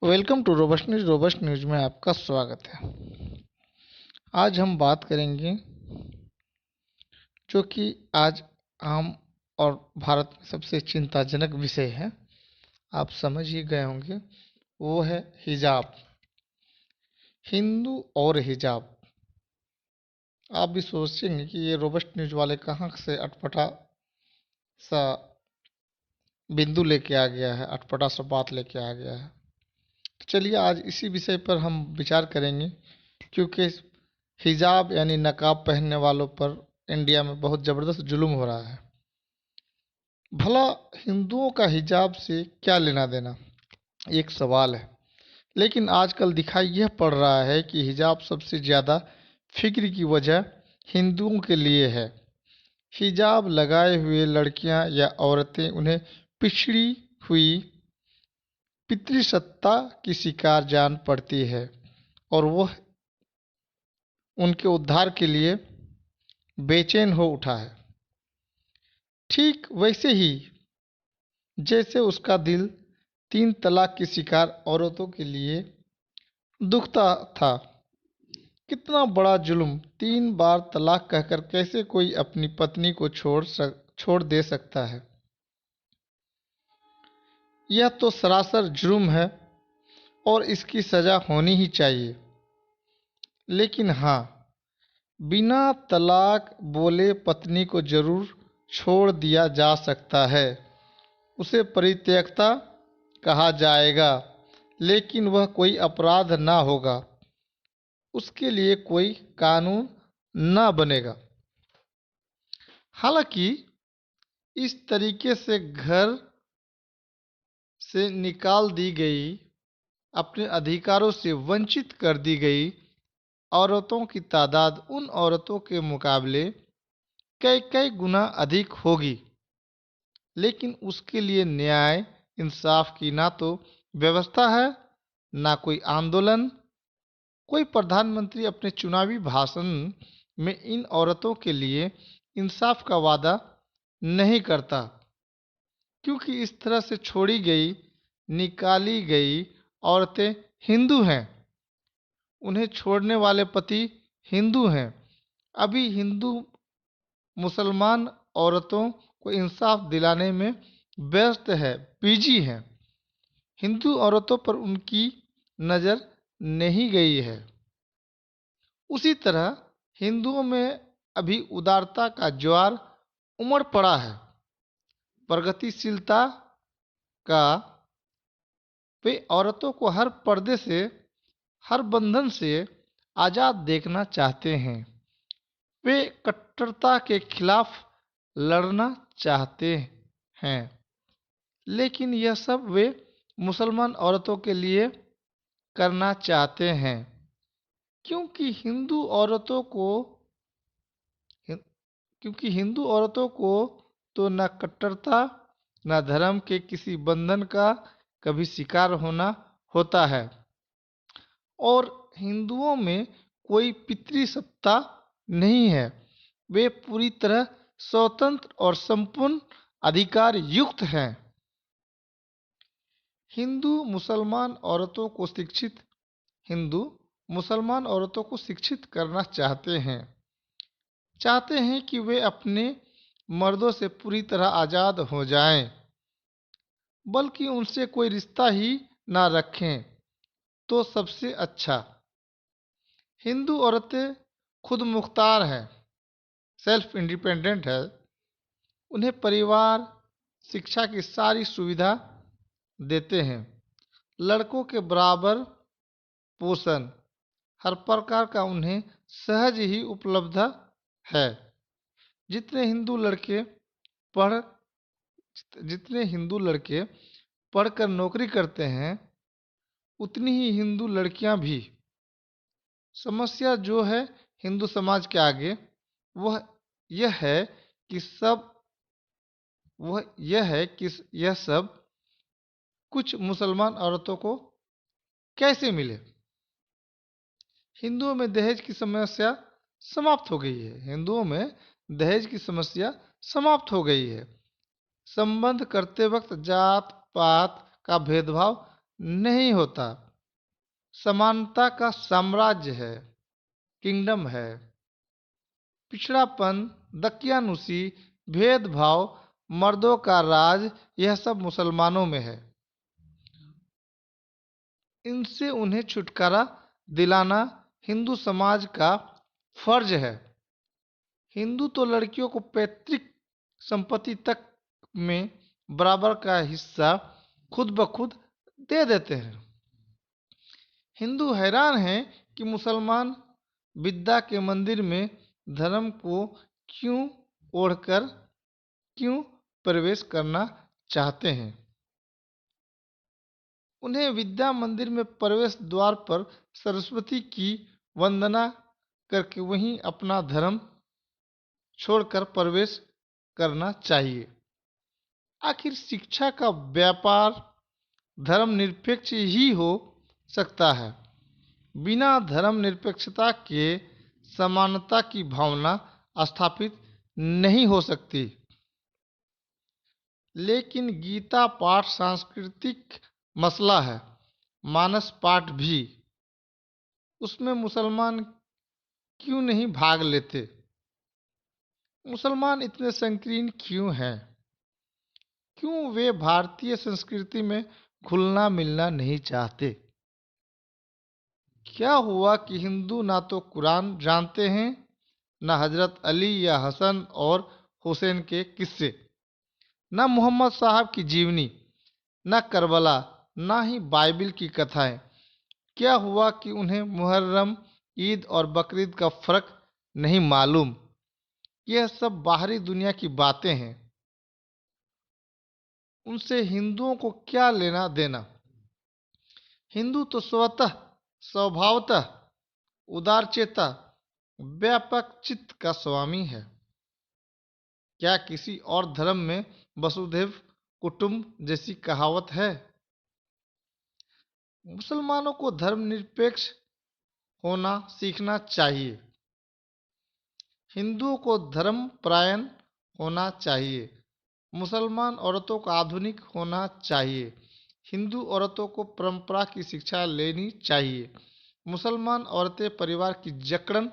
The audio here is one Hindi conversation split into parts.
वेलकम टू रोबस्ट न्यूज में आपका स्वागत है। आज हम बात करेंगे जो कि आज आम और भारत में सबसे चिंताजनक विषय है। आप समझ ही गए होंगे, वो है हिजाब। हिंदू और हिजाब। आप भी सोचेंगे कि ये रोबस्ट न्यूज वाले कहाँ से अटपटा सा बिंदु लेके आ गया है, अटपटा सा बात लेके आ गया है। तो चलिए आज इसी विषय पर हम विचार करेंगे, क्योंकि हिजाब यानी नकाब पहनने वालों पर इंडिया में बहुत ज़बरदस्त जुल्म हो रहा है। भला हिंदुओं का हिजाब से क्या लेना देना, एक सवाल है। लेकिन आजकल दिखाई यह पड़ रहा है कि हिजाब सबसे ज़्यादा फिक्र की वजह हिंदुओं के लिए है। हिजाब लगाए हुए लड़कियां या औरतें उन्हें पिछड़ी हुई पितृसत्ता की शिकार जान पड़ती है और वह उनके उद्धार के लिए बेचैन हो उठा है। ठीक वैसे ही जैसे उसका दिल 3 तलाक की शिकार औरतों के लिए दुखता था। कितना बड़ा जुल्म, 3 बार तलाक कहकर कैसे कोई अपनी पत्नी को छोड़ दे सकता है। यह तो सरासर जुर्म है और इसकी सजा होनी ही चाहिए। लेकिन हाँ, बिना तलाक बोले पत्नी को जरूर छोड़ दिया जा सकता है। उसे परित्यक्ता कहा जाएगा, लेकिन वह कोई अपराध ना होगा। उसके लिए कोई कानून ना बनेगा। हालांकि इस तरीके से घर से निकाल दी गई, अपने अधिकारों से वंचित कर दी गई औरतों की तादाद उन औरतों के मुकाबले कई कई गुना अधिक होगी। लेकिन उसके लिए न्याय इंसाफ की ना तो व्यवस्था है, ना कोई आंदोलन। कोई प्रधानमंत्री अपने चुनावी भाषण में इन औरतों के लिए इंसाफ का वादा नहीं करता, क्योंकि इस तरह से छोड़ी गई, निकाली गई औरतें हिंदू हैं। उन्हें छोड़ने वाले पति हिंदू हैं। अभी हिंदू मुसलमान औरतों को इंसाफ दिलाने में व्यस्त है, बिजी हैं। हिंदू औरतों पर उनकी नज़र नहीं गई है। उसी तरह हिंदुओं में अभी उदारता का ज्वार उमड़ पड़ा है, प्रगतिशीलता का। वे औरतों को हर पर्दे से, हर बंधन से आज़ाद देखना चाहते हैं। वे कट्टरता के खिलाफ लड़ना चाहते हैं। लेकिन यह सब वे मुसलमान औरतों के लिए करना चाहते हैं, क्योंकि हिंदू औरतों को तो न कट्टरता न धर्म के किसी बंधन का कभी शिकार होना होता है। और हिंदुओं में कोई पितृसत्ता नहीं है। वे पूरी तरह स्वतंत्र और संपूर्ण अधिकार युक्त हैं। हिंदू मुसलमान औरतों को शिक्षित करना चाहते हैं कि वे अपने मर्दों से पूरी तरह आज़ाद हो जाएं, बल्कि उनसे कोई रिश्ता ही ना रखें तो सबसे अच्छा। हिंदू औरतें खुद मुख्तार हैं, सेल्फ इंडिपेंडेंट है। उन्हें परिवार, शिक्षा की सारी सुविधा देते हैं। लड़कों के बराबर पोषण, हर प्रकार का उन्हें सहज ही उपलब्ध है। जितने हिंदू लड़के पढ़ जितने हिंदू लड़के पढ़कर नौकरी करते हैं, उतनी ही हिंदू लड़कियां भी। समस्या जो है हिंदू समाज के आगे, वह यह है कि सब वह यह है कि यह सब कुछ मुसलमान औरतों को कैसे मिले। हिंदुओं में दहेज की समस्या समाप्त हो गई है। हिंदुओं में दहेज की समस्या समाप्त हो गई है। संबंध करते वक्त जात पात का भेदभाव नहीं होता। समानता का साम्राज्य है, किंगडम है। पिछड़ापन, दकियानुसी, भेदभाव, मर्दों का राज, यह सब मुसलमानों में है। इनसे उन्हें छुटकारा दिलाना हिंदू समाज का फर्ज है। हिंदू तो लड़कियों को पैतृक संपत्ति तक में बराबर का हिस्सा खुद ब खुद दे देते हैं। हिंदू हैरान हैं कि मुसलमान विद्या के मंदिर में धर्म को क्यों ओढ़कर क्यों प्रवेश करना चाहते हैं। उन्हें विद्या मंदिर में प्रवेश द्वार पर सरस्वती की वंदना करके वहीं अपना धर्म छोड़कर प्रवेश करना चाहिए। आखिर शिक्षा का व्यापार धर्मनिरपेक्ष ही हो सकता है। बिना धर्मनिरपेक्षता के समानता की भावना स्थापित नहीं हो सकती। लेकिन गीता पाठ सांस्कृतिक मसला है, मानस पाठ भी। उसमें मुसलमान क्यों नहीं भाग लेते? मुसलमान इतने संकीर्ण क्यों हैं? क्यों वे भारतीय संस्कृति में घुलना मिलना नहीं चाहते? क्या हुआ कि हिंदू ना तो कुरान जानते हैं, ना हजरत अली या हसन और हुसैन के किस्से, ना मोहम्मद साहब की जीवनी, ना करबला, ना ही बाइबिल की कथाएं। क्या हुआ कि उन्हें मुहर्रम, ईद और बकरीद का फर्क नहीं मालूम? यह सब बाहरी दुनिया की बातें हैं। उनसे हिंदुओं को क्या लेना देना? हिंदू तो स्वतः स्वभावतः उदारचेता व्यापक चित्त का स्वामी है। क्या किसी और धर्म में वसुधैव कुटुंब जैसी कहावत है? मुसलमानों को धर्मनिरपेक्ष होना सीखना चाहिए। हिंदुओं को धर्मपरायण होना चाहिए। मुसलमान औरतों को आधुनिक होना चाहिए। हिंदू औरतों को परंपरा की शिक्षा लेनी चाहिए। मुसलमान औरतें परिवार की जकड़न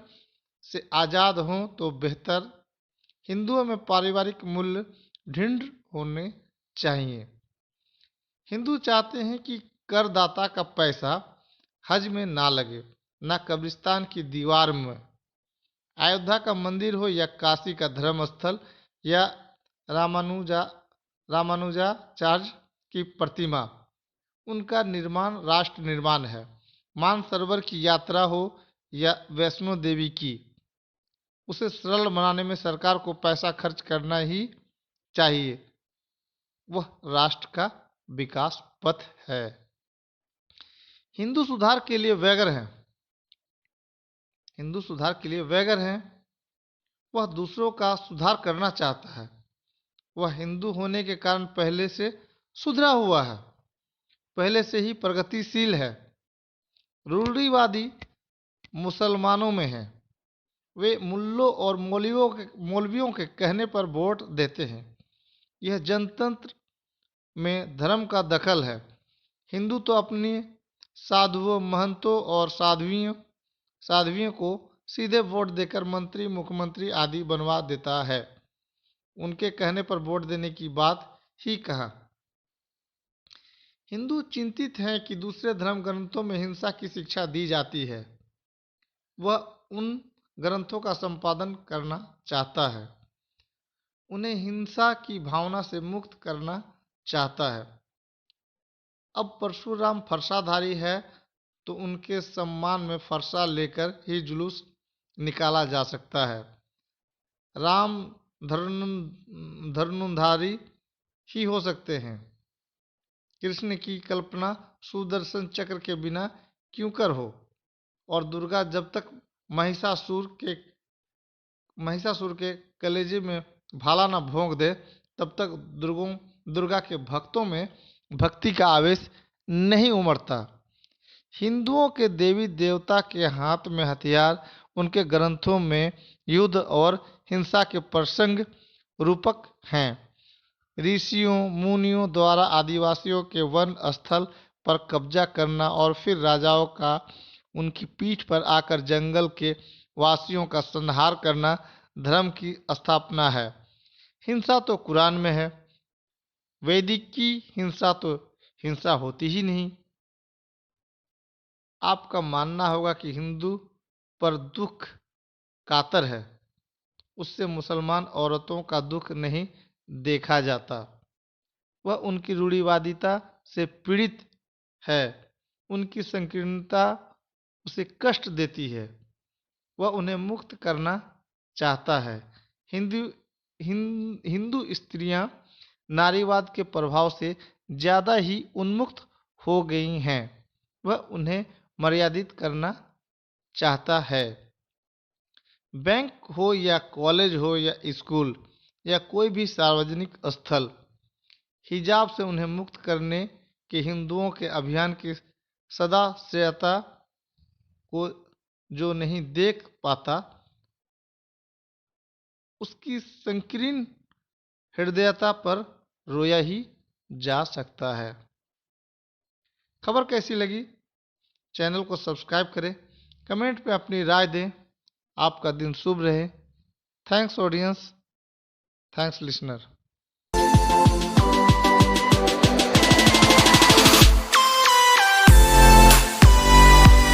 से आज़ाद हों तो बेहतर। हिंदुओं में पारिवारिक मूल्य दृढ़ होने चाहिए। हिंदू चाहते हैं कि करदाता का पैसा हज में ना लगे, ना कब्रिस्तान की दीवार में। अयोध्या का मंदिर हो या काशी का धर्म स्थल या रामानुजा रामानुजाचार्य की प्रतिमा, उनका निर्माण राष्ट्र निर्माण है। मानसरोवर की यात्रा हो या वैष्णो देवी की, उसे सरल बनाने में सरकार को पैसा खर्च करना ही चाहिए। वह राष्ट्र का विकास पथ है। हिंदू सुधार के लिए व्यग्र हैं। हिंदू सुधार के लिए व्यग्र हैं। वह दूसरों का सुधार करना चाहता है। वह हिंदू होने के कारण पहले से सुधरा हुआ है, पहले से ही प्रगतिशील है। रूढ़िवादी मुसलमानों में है। वे मुल्लों और मौलवियों के कहने पर वोट देते हैं। यह जनतंत्र में धर्म का दखल है। हिंदू तो अपनी साधुओं, महंतों और साध्वियों को सीधे वोट देकर मंत्री, मुख्यमंत्री आदि बनवा देता है। उनके कहने पर वोट देने की बात ही कहा। हिंदू चिंतित हैं कि दूसरे धर्म ग्रंथों में हिंसा की शिक्षा दी जाती है। वह उन ग्रंथों का संपादन करना चाहता है। उन्हें हिंसा की भावना से मुक्त करना चाहता है। अब परशुराम फरसाधारी है तो उनके सम्मान में फरसा लेकर ही जुलूस निकाला जा सकता है। राम धनुर्धारी ही हो सकते हैं। कृष्ण की कल्पना सुदर्शन चक्र के बिना क्यों कर हो? और दुर्गा जब तक महिषासुर के कलेजे में भाला न भोंक दे तब तक दुर्गा के भक्तों में भक्ति का आवेश नहीं उमड़ता। हिंदुओं के देवी देवता के हाथ में हथियार उनके ग्रंथों में युद्ध और हिंसा के प्रसंग रूपक हैं। ऋषियों मुनियों द्वारा आदिवासियों के वन स्थल पर कब्जा करना और फिर राजाओं का उनकी पीठ पर आकर जंगल के वासियों का संहार करना धर्म की स्थापना है। हिंसा तो कुरान में है, वैदिक की हिंसा तो हिंसा होती ही नहीं। आपका मानना होगा कि हिंदू पर दुख कातर है, उससे मुसलमान औरतों का दुख नहीं देखा जाता। वह उनकी रूढ़िवादिता से पीड़ित है, उनकी संकीर्णता उसे कष्ट देती है, वह उन्हें मुक्त करना चाहता है। हिंदू हिंदू स्त्रियां नारीवाद के प्रभाव से ज़्यादा ही उन्मुक्त हो गई हैं, वह उन्हें मर्यादित करना चाहता है। बैंक हो या कॉलेज हो या स्कूल या कोई भी सार्वजनिक स्थल, हिजाब से उन्हें मुक्त करने के हिंदुओं के अभियान की सदास्यता को जो नहीं देख पाता, उसकी संकीर्ण हृदयता पर रोया ही जा सकता है। खबर कैसी लगी? चैनल को सब्सक्राइब करें, कमेंट में अपनी राय दें। आपका दिन शुभ रहे। Thanks audience, thanks listener.